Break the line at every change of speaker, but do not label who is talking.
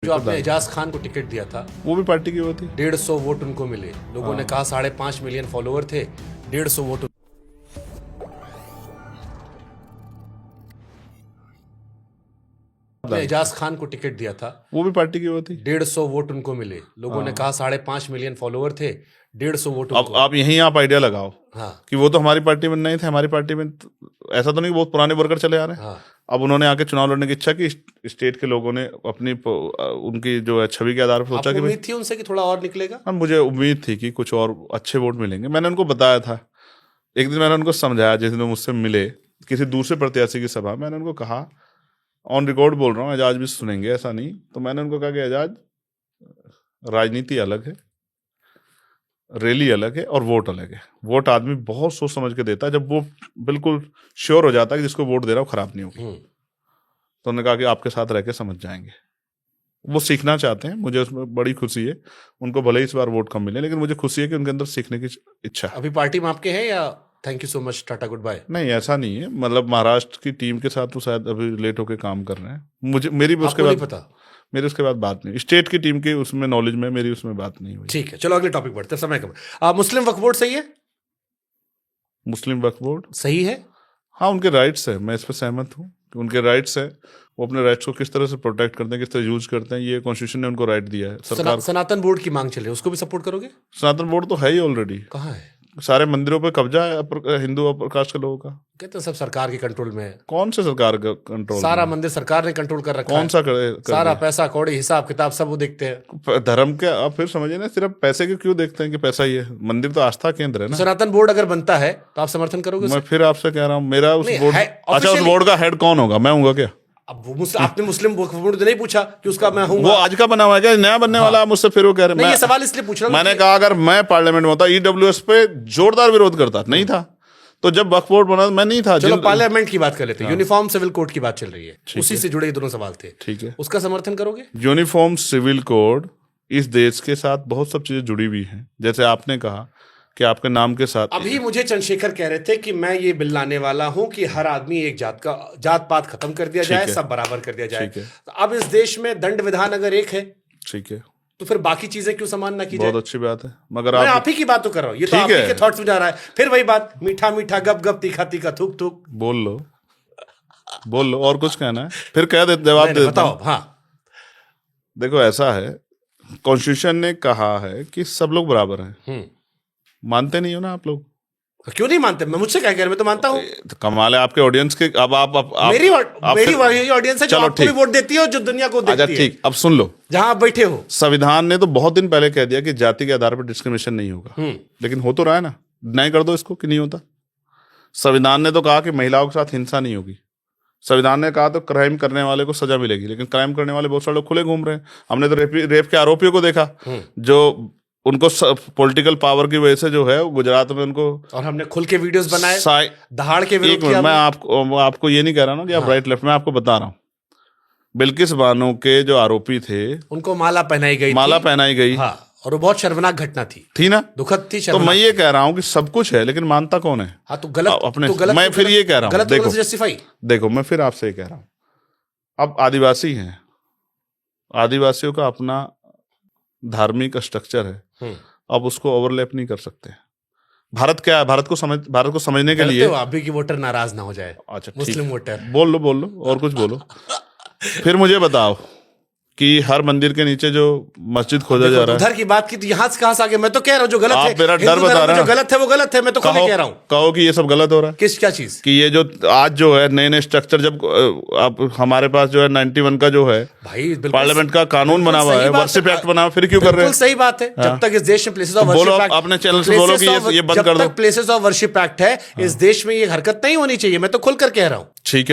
जो आपने एजाज खान को टिकट दिया था,
वो भी पार्टी की वो थी।
150 वोट उनको मिले। लोगों ने कहा 5.5 मिलियन फॉलोअर थे, 150 वोट। आपने एजाज खान को टिकट दिया था,
वो भी पार्टी की वो थी।
150 वोट उनको मिले। लोगों ने कहा 5.5 मिलियन फॉलोअर थे, 150 वोट
अब
उनको।
आप यहीं आप आइडिया लगाओ
हाँ
कि वो तो हमारी पार्टी में नहीं थे। हमारी पार्टी में ऐसा तो नहीं, बहुत पुराने वर्कर चले आ रहे हैं।
हाँ
अब उन्होंने आके चुनाव लड़ने की इच्छा की, स्टेट के लोगों ने अपनी उनकी जो है छवि के आधार पर सोचा
आपको
कि भाई,
उम्मीद थी उनसे कि थोड़ा और निकलेगा?
हाँ, मुझे उम्मीद थी कि कुछ और अच्छे वोट मिलेंगे। मैंने उनको बताया था, एक दिन मैंने उनको समझाया, जिस दिन वो मुझसे मिले किसी दूसरे प्रत्याशी की सभा, मैंने उनको कहा, ऑन रिकॉर्ड बोल रहा हूँ, एजाज भी सुनेंगे, ऐसा नहीं, तो मैंने उनको कहा कि एजाज, राजनीति अलग है, रैली अलग है और वोट अलग है। वोट आदमी बहुत सोच समझ के देता है, जब वो बिल्कुल श्योर हो जाता है कि जिसको वोट दे रहा है वो खराब नहीं होगी। तो उन्होंने कहा कि आपके साथ रह के समझ जाएंगे। वो सीखना चाहते हैं, मुझे उसमें बड़ी खुशी है। उनको भले ही इस बार वोट कम मिले, लेकिन मुझे खुशी है कि उनके अंदर सीखने की इच्छा है।
अभी पार्टी में आपके हैं या thank you so much tata goodbye?
नहीं, ऐसा नहीं है। मतलब महाराष्ट्र की टीम के साथ तो शायद अभी लेट होके काम कर रहे हैं। मुझे मेरी भी उसके
आपको नहीं
बाद
पता?
मेरी उसके बाद बात नहीं, स्टेट की टीम के उसमें नॉलेज में मेरी उसमें बात नहीं हुई।
ठीक है, चलो अगले टॉपिक बढ़ते हैं, समय कम। मुस्लिम वक्फ बोर्ड सही है?
मुस्लिम वक्फ बोर्ड
सही है।
हाँ, उनके राइट्स है, मैं इस पर सहमत हूँ कि उनके राइट्स है। वो अपने राइट्स को किस तरह से प्रोटेक्ट करते हैं, किस तरह यूज करते हैं, ये कॉन्स्टिट्यूशन ने उनको राइट दिया है। सरकार
सनातन बोर्ड की मांग चल रही है, उसको भी सपोर्ट करोगे?
सनातन बोर्ड तो है ही ऑलरेडी।
कहाँ है?
सारे मंदिरों पे कब्जा है हिंदू अपर कास्ट के लोगों का।
कहते हैं सब सरकार के कंट्रोल में है।
कौन से सरकार का कंट्रोल?
सारा मंदिर सरकार ने कंट्रोल कर रखा
कौन
है।
सा
सारा पैसा कौड़ी हिसाब किताब सब वो देखते हैं।
धर्म के आप फिर समझिए ना, सिर्फ पैसे के क्यों देखते हैं कि पैसा ही है? मंदिर तो आस्था केंद्र है ना।
सनातन बोर्ड अगर बनता है तो आप समर्थन करोगे
मैं
उसे?
फिर आपसे कह रहा हूँ, मेरा उस
नहीं,
बोर्ड,
है,
अच्छा, उस
officially-
बोर्ड का हेड कौन होगा? मैं हूँगा क्या?
अब आपने मुस्लिम वक्फ बोर्ड तो नहीं पूछा कि उसका मैं हूँ?
वो आज का बना हुआ है क्या? नया बनने वाला है? मुझसे फिर वो कह रहे
नहीं,
हैं।
ये सवाल इसलिए पूछ रहा हूँ
मैंने
कि-
कहा अगर मैं पार्लियामेंट में होता, ईडब्ल्यूएस पे जोरदार विरोध करता, नहीं था। तो जब वक्फ बोर्ड बना मैं नहीं था।
चलो पार्लियामेंट की बात कर लेते हैं।
हाँ।
यूनिफॉर्म सिविल कोड की बात चल रही है, उसी से जुड़े ये दोनों सवाल थे।
ठीक है,
उसका समर्थन करोगे?
यूनिफॉर्म सिविल कोड इस देश के साथ बहुत सब चीजें जुड़ी हुई हैं। जैसे आपने कहा कि आपके नाम के साथ,
अभी मुझे चंद्रशेखर कह रहे थे कि मैं ये बिल लाने वाला हूं कि हर आदमी एक जात पात खत्म कर दिया जाए, सब बराबर कर दिया जाए।
ठीक है।
तो अब इस देश में दंड विधान अगर एक है
ठीक है,
तो फिर बाकी चीजें क्यों समान ना की जाए?
बहुत अच्छी बात है, मगर
मैं
आप
आप ही की बात तो कर रहा हूं, ये तो
ठीक
आप ही
है।
के थॉट्स में जा रहा है। फिर वही बात, मीठा मीठा गप गप तीखा तीखा थूक थूक।
बोल लो और कुछ कहना है फिर कह दे, जवाब दे देता
बताओ।
हूं।
हाँ,
देखो, ऐसा है, कॉन्स्टिट्यूशन ने कहा है कि सब लोग बराबर हैं। मानते नहीं हो ना आप लोग?
क्यों नहीं मानते? मैं मुझसे क्या कह रहे, मैं तो मानता हूँ।
तो कमाल है आपके ऑडियंस के। अब आप
मेरी
फिर-
वही ऑडियंस है जो
चलो,
आपको भी
ठीक।
वोट देती है और जो दुनिया को
अच्छा
देखती है,
ठीक, अब सुन लो।
जहां आप बैठे हो।
संविधान ने तो बहुत दिन पहले कह दिया कि जाति के आधार पर डिस्क्रिमिनेशन नहीं होगा, लेकिन हो तो रहा है ना। नहीं कर दो इसको कि नहीं होता। संविधान ने तो कहा कि महिलाओं के साथ हिंसा नहीं होगी। संविधान ने कहा तो क्राइम करने वाले को सजा मिलेगी, लेकिन क्राइम करने वाले बहुत सारे लोग खुले घूम रहे हैं। हमने तो रेप के आरोपियों को देखा, जो उनको पॉलिटिकल पावर की वजह से जो है गुजरात में उनको,
और हमने खुल के वीडियोस बनाए, दहाड़ के विरोध
एक मिनट,
किया।
मैं आपको ये नहीं कह रहा ना कि आप राइट लेफ्ट, मैं आपको बता रहा हूँ। बिल्किस बानो के जो आरोपी थे,
उनको माला पहनाई गई,
माला पहनाई गई,
हाँ, और वो बहुत शर्मनाक घटना थी
ना,
दुखद थी,
तो
शर्मनाक।
मैं ये कह रहा हूँ कि सब कुछ है, लेकिन मानता कौन है?
हाँ, तो गलत
अपने
तो गलत
मैं
तो
फिर
गलत,
ये कह रहा हूँ,
गलत
देखो
जस्टिफाई।
देखो, मैं फिर आपसे ये कह रहा हूँ, अब आदिवासी हैं, आदिवासियों का अपना धार्मिक स्ट्रक्चर है, अब उसको ओवरलैप नहीं कर सकते। भारत क्या है? भारत को समझने के लिए
आप भी की वोटर नाराज ना हो जाए।
अच्छा,
मुस्लिम वोटर।
बोल लो और कुछ बोलो। फिर मुझे बताओ कि हर मंदिर के नीचे जो मस्जिद खोदा जा रहा है,
उधर की बात की तो यहाँ से कहाँ से आगे? मैं तो कह रहा हूँ जो गलत
आप
है,
मेरा डर
हिंदू
बता
धर्म में
रहे
जो
हैं।
गलत है वो गलत है, मैं तो खुद ही कह रहा हूँ।
कहो कि ये सब गलत हो रहा है।
क्या चीज?
कि ये जो आज जो है नए स्ट्रक्चर, जब आप हमारे पास जो है 91 का जो है
भाई
पार्लियामेंट का कानून बना हुआ है, वर्शिप एक्ट बना हुआ, फिर क्यों कर रहे हैं?
सही बात है। जब तक इस देश में प्लेसेस ऑफ
बोलो,
वर्शिप एक्ट,
अपने चैनल से बोलो कि ये बंद कर दो।
प्लेसेस ऑफ वर्शिप एक्ट है, इस देश में ये हरकत नहीं होनी चाहिए। मैं तो खुलकर कह रहा हूँ।
ठीक है।